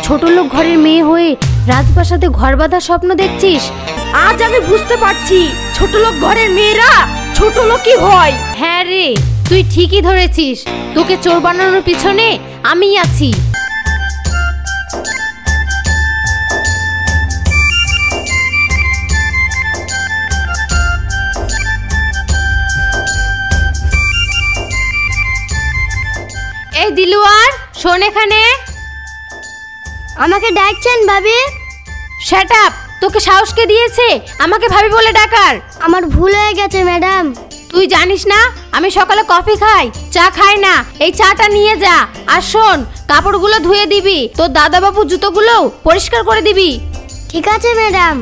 ছোট লোক ঘরের মেয়ে হয়ে রাজপ্রাসাদে ঘর বাঁধার স্বপ্ন দেখছিস? আজ আমি বুঝতে পারছি ছোট লোক ঘরের মেয়েরা ছোট লোকই হয়। হ্যাঁ রে, তুই ঠিকই ধরেছিস। তোকে চোর বানানোর পিছনে আমিই আছি। এই দিলুয়ার, শোন এখানে। আমাকে ডাকছেন ভাবি? Shut up! তোকে সাহস কে দিয়েছে আমাকে ভাবি বলে ডাকার? আমার ভুল হয়ে গেছে ম্যাডাম। তুই জানিস না আমি সকালে কফি খাই, চা খাই না। এই চাটা নিয়ে যা। আর শোন, কাপড়গুলো ধুয়ে দিবি, তোর দাদাবাবু জুতোগুলো পরিষ্কার করে দিবি। ঠিক আছে ম্যাডাম।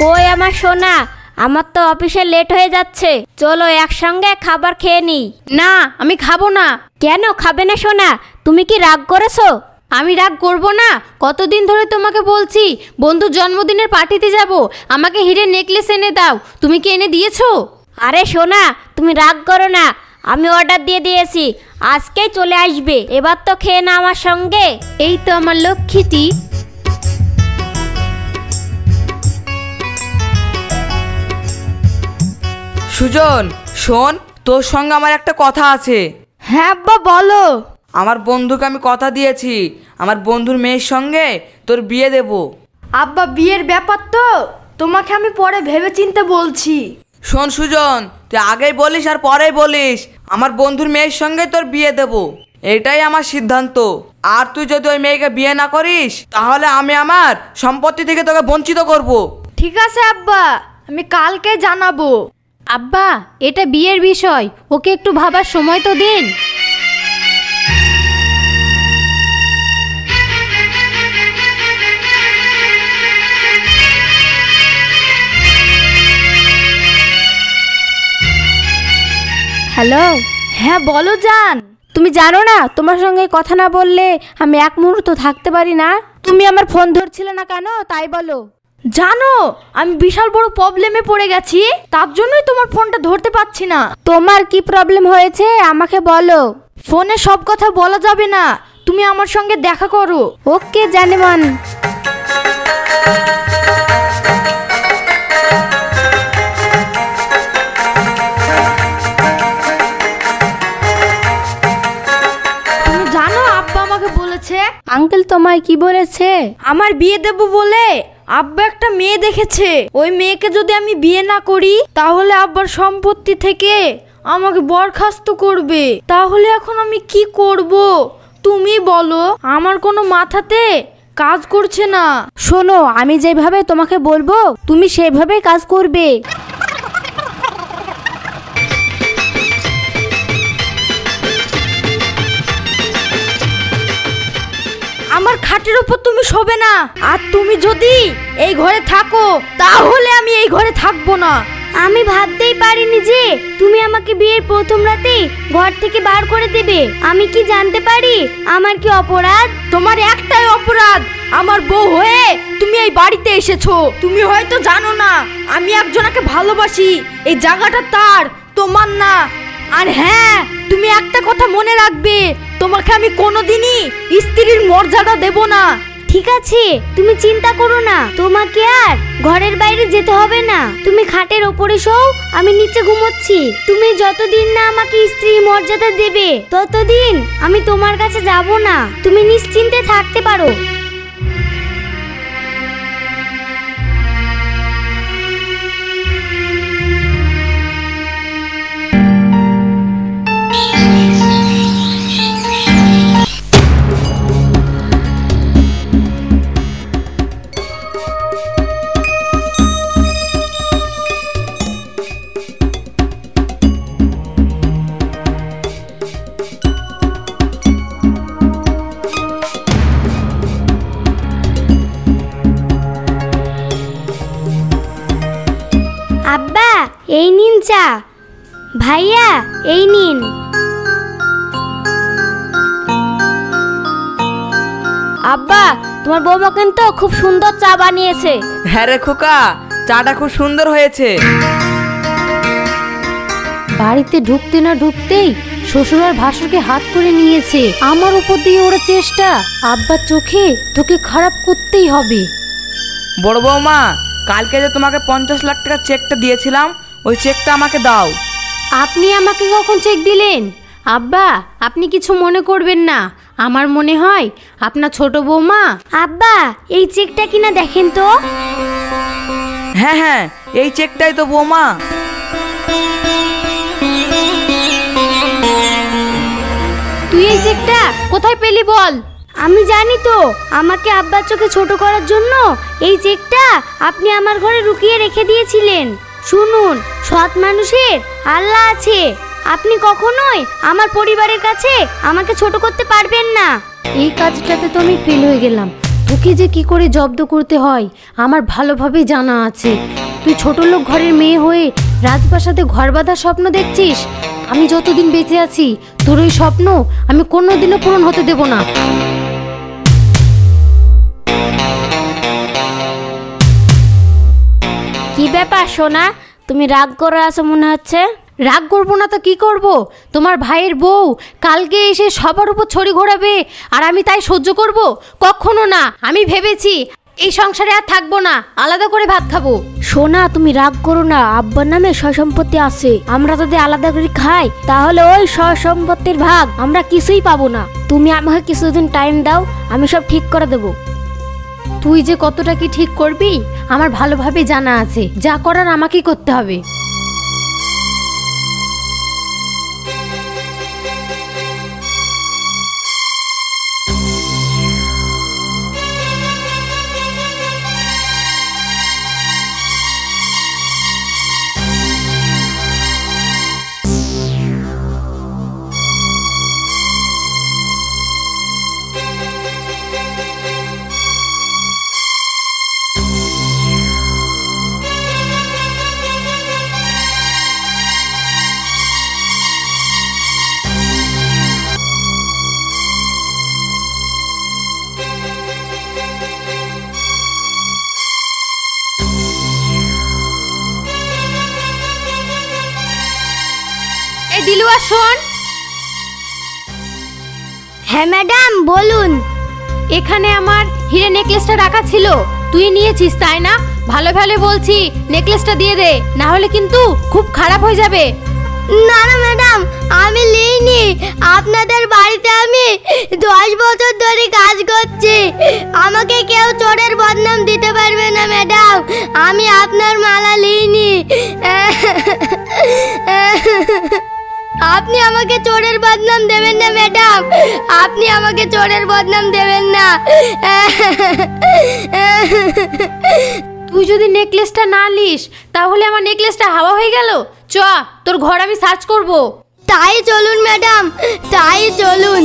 কই আমার সোনা, আমার তো অফিসে লেট হয়ে যাচ্ছে, চলো একসঙ্গে খাবার খেয়ে নিই। না, আমি খাবো না। কেন খাবে না সোনা? তুমি কি রাগ করেছো? আমি রাগ করব না? কতদিন ধরে তোমাকে বলছি বন্ধুর জন্মদিনের পার্টিতে যাব, আমাকে হিরের নেকলেস এনে দাও। তুমি কি এনে দিয়েছো? আরে সোনা, তুমি রাগ করো না, আমি অর্ডার দিয়ে দিয়েছি, আজকেই চলে আসবে। এবার তো খেয়ে না আমার সঙ্গে। এই তো আমার লক্ষ্মীটি। সুজন, শোন, তোর সঙ্গে আমার একটা কথা আছে। হ্যাঁ আব্বা বলো। আমার বন্ধুকে আমি কথা দিয়েছি, আমার বন্ধুর মেয়ের সঙ্গে তোর বিয়ে দেব। আব্বা বিয়ের ব্যাপার তো, তোমাকে আমি পরে ভেবে চিন্তে বলছি। শোন সুজন, তুই আগেই বলিস আর পরেই বলিস, আমার বন্ধুর মেয়ের সঙ্গে তোর বিয়ে দেব, এটাই আমার সিদ্ধান্ত। আর তুই যদি ওই মেয়েকে বিয়ে না করিস তাহলে আমি আমার সম্পত্তি থেকে তোকে বঞ্চিত করব। ঠিক আছে আব্বা, আমি কালকে জানাবো। আব্বা, এটা বিয়ের বিষয়, ওকে একটু ভাবার সময় তো দিন। হ্যালো। হ্যাঁ বলো জান। তুমি জানো না, তোমার সঙ্গে কথা না বললে আমি এক মুহূর্ত থাকতে পারি না। তুমি আমার ফোন ধরছিলে না কেন, তাই বলো। জানো আমি বিশাল বড় প্রবলেমে পড়ে গেছি, তার জন্যই তোমার ফোনটা ধরতে পারছি না। তোমার কি প্রবলেম হয়েছে আমাকে বলো। ফোনে সব কথা বলা যাবে না, তুমি আমার সঙ্গে দেখা করো। ওকে জানেমান। তুমি জানো আব্বা আমাকে বলেছে। আঙ্কেল তোমায় কি বলেছে? আমার বিয়ে দেব বলে আব্বা একটা মেয়ে দেখেছে, ওই মেয়েকে যদি আমি বিয়ে না করি তাহলে আব্বার সম্পত্তি থেকে আমাকে বরখাস্ত করবে। তাহলে এখন আমি কি করব তুমি বলো? আমার কোনো মাথাতে কাজ করছে না। শোনো, আমি যেভাবে তোমাকে বলবো তুমি সেভাবে কাজ করবে। আমার খাটের উপর তুমি শোবে না, আর তুমি যদি এই ঘরে থাকো তাহলে আমি এই ঘরে থাকবো না। আমি ভাবতেই পারিনি যে তুমি আমাকে বিয়ের প্রথম রাতেই ঘর থেকে বার করে দেবে। আমি কি জানতে পারি আমার কি অপরাধ? তোমার একটাই অপরাধ, আমার বউ হয়ে তুমি এই বাড়িতে এসেছো। তুমি হয়তো জানো না আমি একজনকে ভালোবাসি, এই জায়গাটা তার, তোমার না। আর হ্যাঁ, তুমি একটা কথা মনে রাখবে, তোমাকে আমি কোনোদিনই স্ত্রীর মর্যাদা দেব না। ঠিক আছে, তুমি চিন্তা করো না, তোমাকে আর ঘরের বাইরে যেতে হবে না। তুমি খাটের ওপরে শোও, আমি নিচে ঘুমোচ্ছি। তুমি যতদিন না আমাকে স্ত্রী মর্যাদা দেবে ততদিন আমি তোমার কাছে যাব না। তুমি নিশ্চিন্তে থাকতে পারো। ভাইয়া এই নিন। আব্বা, তোমার বৌমা কিন্তু খুব সুন্দর চা বানিয়েছে। হ্যাঁ রে খোকা, চাটা খুব সুন্দর হয়েছে। বাড়িতে ঢুকতে না ঢুকতেই শ্বশুর আর ভাসুরকে হাত করে নিয়েছে। আমার উপর দিয়ে ওরা চেষ্টা। আব্বার চোখে তোকে খারাপ করতেই হবে। বড় বৌমা, কালকে যে তোমাকে 50 লাখ টাকা চেকটা দিয়েছিলাম, ওই চেকটা আমাকে দাও। আপনি আমাকে কখন চেক দিলেন? আব্বা, আপনি কিছু মনে করবেন না। আমার মনে হয় আপনার ছোট বৌমা। আব্বা এই চেকটা কিনা দেখেন তো। হ্যাঁ হ্যাঁ, এই চেকটাই তো বৌমা। তুই এই চেকটা কোথায় পেলি বল? আমি জানি তো, আমাকে আব্বার চোখে ছোট করার জন্য এই চেকটা আপনি আমার ঘরে লুকিয়ে রেখে দিয়েছিলেন। শুনুন, সৎ মানুষের আল্লাহ আছে। আপনি কখনোই আমার পরিবারের কাছে আমাকে ছোট করতে পারবেন না। এই কাজটাতে তো আমি ফেল হয়ে গেলাম। তোকে যে কি করে জব্দ করতে হয় আমার ভালোভাবেই জানা আছে। তুই ছোট লোক ঘরের মেয়ে হয়ে রাজপ্রাসাদে ঘর বাঁধার স্বপ্ন দেখছিস। আমি যতদিন বেঁচে আছি তোর ওই স্বপ্ন আমি কোনোদিনও পূরণ হতে দেব না। কি ব্যাপার সোনা, তুমি রাগ করে আছো মনে হচ্ছে? রাগ করবো না তো কি করব? তোমার ভাইয়ের বউ কালকে এসে সবার উপর ছড়ি ঘোরাবে আর আমি তাই সহ্য করব? কখনো না। আমি ভেবেছি এই সংসারে আর থাকবো না, আলাদা করে ভাত খাবো। সোনা, তুমি রাগ করো না। আব্বার নামে সয়-সম্পত্তি আছে। আমরা যদি আলাদা করে খাই তাহলে ওই সয়-সম্পত্তির ভাগ আমরা কিছুই পাবো না। তুমি আমাকে কিছুদিন টাইম দাও, আমি সব ঠিক করে দেবো। তুই যে কতটা কি ঠিক করবি আমার ভালোভাবে জানা আছে। যা করার আমাকেই করতে হবে। এই দিলুয়া শোন। হ্যাঁ ম্যাডাম বলুন। এখানে আমার হিরে নেকলেসটা রাখা ছিল, তুই নিয়েছিস তাই না? ভালো ভালো বলছি নেকলেসটা দিয়ে দে, না হলে কিন্তু খুব খারাপ হয়ে যাবে। না না ম্যাডাম, আমি লিইনি। আপনাদের বাড়িতে আমি 10 বছর ধরে কাজ করছি। আমাকে কেউ চোরের বদনাম দিতে পারবে না ম্যাডাম। আমি আপনার মালা লিইনি। আপনি আমাকে চোরের বদনাম দেবেন না ম্যাডাম। আপনি আমাকে চোরের বদনাম দেবেন না। তুই যদি নেকলেসটা না নিস তাহলে আমার নেকলেসটা হাওয়া হয়ে গেল। চ, তোর ঘর আমি সার্চ করব। তাই চলুন ম্যাডাম, তাই চলুন।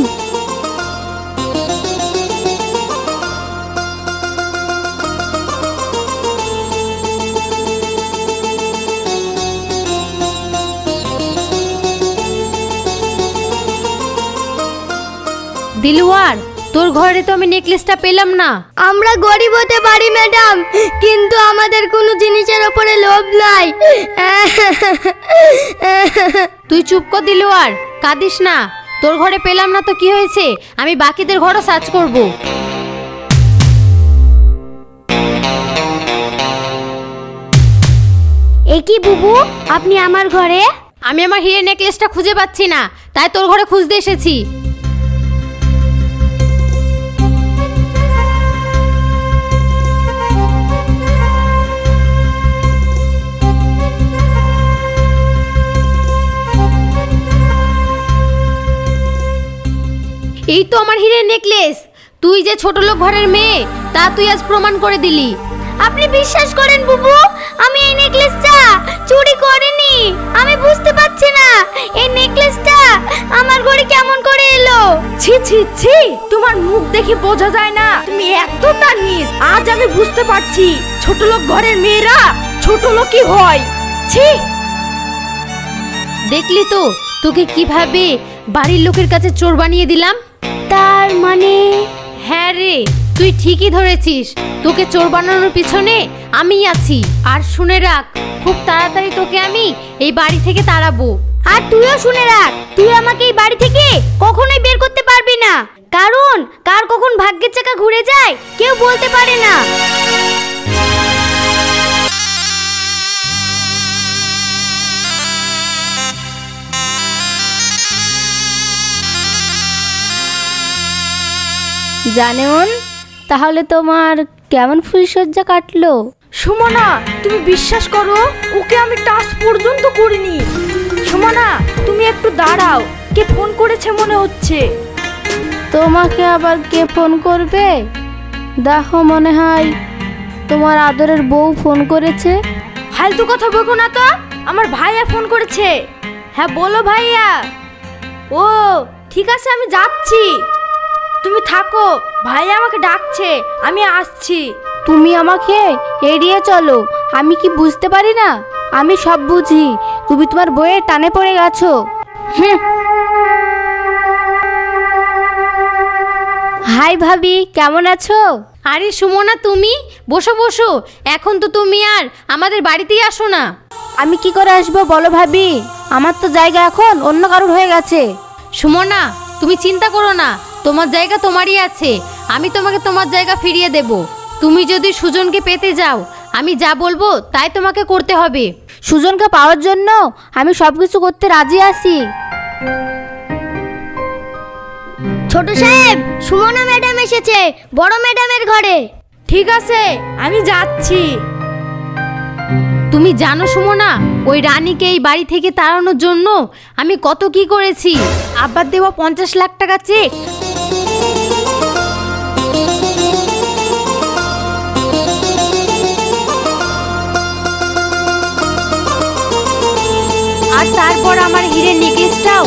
দিলওয়ার, তোর ঘরে তো আমি নেকলেসটা পেলাম না। আমরা গরিব হতে পারি ম্যাডাম, কিন্তু আমাদের কোনো জিনিসের ওপরে লোভ নাই। তুই চুপ কর দিলওয়ার, কাঁদিস না। তোর ঘরে পেলাম না তো কি হয়েছে, আমি বাকিদের ঘরও সার্চ করব। এ কি বুবু, আপনি আমার ঘরে? আমি আমার হিরে নেকলেসটা খুঁজে পাচ্ছি না, তাই তোর ঘরে খুঁজতে এসেছি। এই তো আমার হিরের নেকলেস। তুই যে ছোট লোক ঘরের মেয়ে তা তুই আজ প্রমাণ করে দিলি। আপনি বিশ্বাস করেন বুবু, আমি এই নেকলেসটা চুরি করিনি। আমি বুঝতে পারছি না এই নেকলেসটা আমার ঘরে কেমন করে এলো। ছি ছি ছি, তোমার মুখ দেখে বোঝা যায় না তুমি এতটা নিস। আজ আমি বুঝতে পারছি ছোট লোক ঘরের মেয়েরা ছোট লোকই হয়। ছি। দেখলি তো তোকে কিভাবে বাড়ির লোকের কাছে চোর বানিয়ে দিলাম। তার মানে হ্যাঁ রে, তুই ঠিকই ধরেছিস, তোকে চোর বানানোর পিছনে আমিই আছি। আর শুনে রাখ, খুব তাড়াতাড়ি তোকে আমি এই বাড়ি থেকে তাড়াবো। আর তুইও শুনে রাখ, তুই আমাকে এই বাড়ি থেকে কখনোই বের করতে পারবি না, কারণ কার কখন ভাগ্যের চাকা ঘুরে যায় কেউ বলতে পারে না। জানেমন, তাহলে তোমার কেমন ফুলসজ্জা কাটলো? সুমনা, তুমি বিশ্বাস করো, ওকে আমি টাচ পর্যন্ত করিনি। সুমনা, তুমি একটু দাঁড়াও, কে ফোন করেছে মনে হচ্ছে। তোমাকে আবার কে ফোন করবে? দেখো, মনে হয় তোমার আদরের বউ ফোন করেছে। ফালতু কথা বলবো না তো, আমার ভাইয়া ফোন করেছে। হ্যাঁ বলো ভাইয়া। ও ঠিক আছে, আমি যাচ্ছি, তুমি থাকো, ভাইয়া আমাকে ডাকছে, আমি আসছি। তুমি আমাকে এড়িয়ে চলো, আমি কি বুঝতে পারি না? আমি সব বুঝি, তুমি তোমার বইয়ের টানে পড়ে গেছো। হাই ভাবি, কেমন আছো? আরে সুমনা, তুমি বসো বসো, এখন তো তুমি আর আমাদের বাড়িতেই আসো না। আমি কি করে আসবো বলো ভাবি, আমার তো জায়গা এখন অন্য কারোর হয়ে গেছে। সুমনা, তুমি চিন্তা করো না, তোমার জায়গা তোমারই আছে, আমি তোমাকে তোমার জায়গা ফিরিয়ে দেব। তুমি যদি সুজনকে পেতে যাও, আমি যা বলবো তাই তোমাকে করতে হবে। সুজনকে পাওয়ার জন্য আমি সবকিছু করতে রাজি আছি। ছোট সাহেব, সুমনা ম্যাডাম এসেছে বড় ম্যাডামের ঘরে। ঠিক আছে, আমি যাচ্ছি। তুমি জানো সুমনা, ওই রানীকে এই বাড়ি থেকে তাড়ানোর জন্য আমি কত কি করেছি। আব্বার দেওয়া 50 লাখ টাকা চেক, আর তারপর আমার হীরের নেকলেসটাও।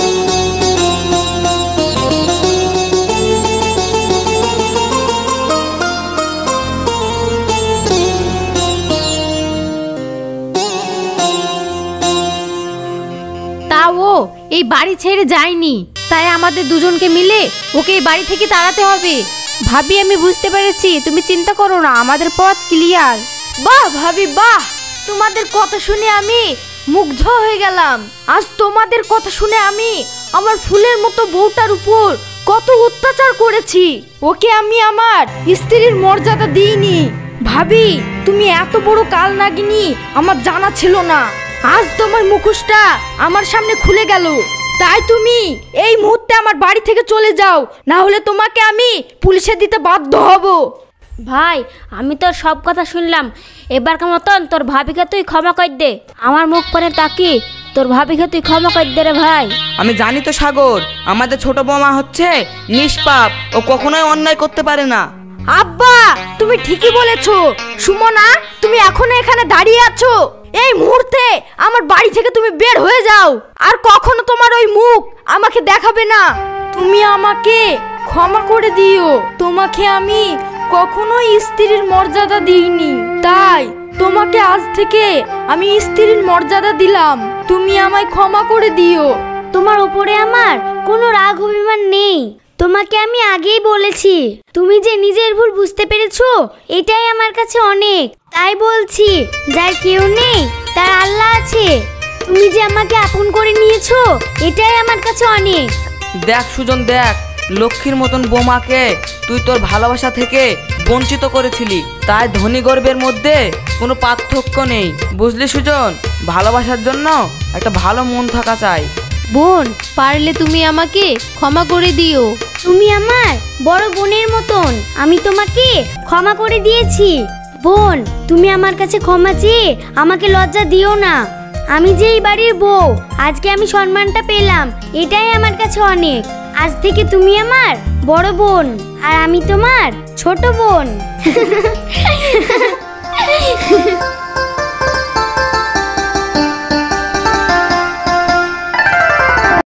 তাও এই বাড়ি ছেড়ে যায়নি, তাই আমাদের দুজনকে মিলে ওকে এই বাড়ি থেকে তাড়াতে হবে। ভাবি, আমি বুঝতে পেরেছি, তুমি চিন্তা করো না, আমাদের পথ ক্লিয়ার। বাহ ভাবি বাহ, তোমাদের কথা শুনে আমি মুগ্ধ হয়ে গেলাম। আজ তোমাদের কথা শুনে আমি আমার ফুলের মতো বউটার উপর কত অত্যাচার করেছি, ওকে আমি আমার স্ত্রীর মর্যাদা দিইনি। ভাবি, তুমি এত বড় কাল নাগিনী আমার জানা ছিল না। আজ তোমার মুখোশটা আমার সামনে খুলে গেল, তাই তুমি এই মুহূর্তে আমার বাড়ি থেকে চলে যাও, না হলে তোমাকে আমি পুলিশে দিতে বাধ্য হব। ভাই, আমি তোর সব কথা শুনলাম, এবারকার মতন তোর ভাবিকে তুই ক্ষমা কর দে। আমার মুখ পানে তাকি তোর ভাবিকে তুই ক্ষমা কর দে রে ভাই। আমি জানি তো সাগর, আমাদের ছোট বৌমা হচ্ছে নিষ্পাপ, ও কখনোই অন্যায় করতে পারে না। আব্বা, তুমি ঠিকই বলেছো। সুমনা, তুমি এখনো এখানে দাঁড়িয়ে আছো, এই মুহূর্তে আমার বাড়ি থেকে তুমি বের হয়ে যাও, আর কখনো তোমার ওই মুখ আমাকে দেখাবে না। তুমি আমাকে ক্ষমা করে দিও, তোমাকে আমি কখনোই স্ত্রীর মর্যাদা দিইনি, তাই তোমাকে আজ থেকে আমি স্ত্রীর মর্যাদা দিলাম, তুমি আমায় ক্ষমা করে দিও। তোমার উপরে আমার কোনো রাগ অভিমান নেই, তোমাকে আমি আগেই বলেছি, তুমি যে নিজের ভুল বুঝতে পেরেছো এটাই আমার কাছে অনেক। তাই বলছি, যার কেউ নেই তার আল্লাহ আছে, তুমি যে আমাকে আপন করে নিয়েছো এটাই আমার কাছে অনেক। দেখ সুজন, দেখ, লক্ষ্মীর মতন বৌমাকে তুই তোর ভালোবাসা থেকে বঞ্চিত করেছিলি, তাই ধনী গর্বের মধ্যে কোনো পার্থক্য নেই, বুঝলি সুজন? ভালোবাসার জন্য একটা ভালো মন থাকা চাই। বোন, পারলে তুমি আমাকে ক্ষমা করে দিও। তুমি আমার বড় বোনের মতন, আমি তোমাকে ক্ষমা করে দিয়েছি। বোন, তুমি আমার কাছে ক্ষমা চেয়ে আমাকে লজ্জা দিও না। আমি যে এই বাড়ির বউ, আজকে আমি সম্মানটা পেলাম, এটাই আমার কাছে অনেক। আজ থেকে তুমি আমার বড় বোন আর আমি তোমার ছোট বোন।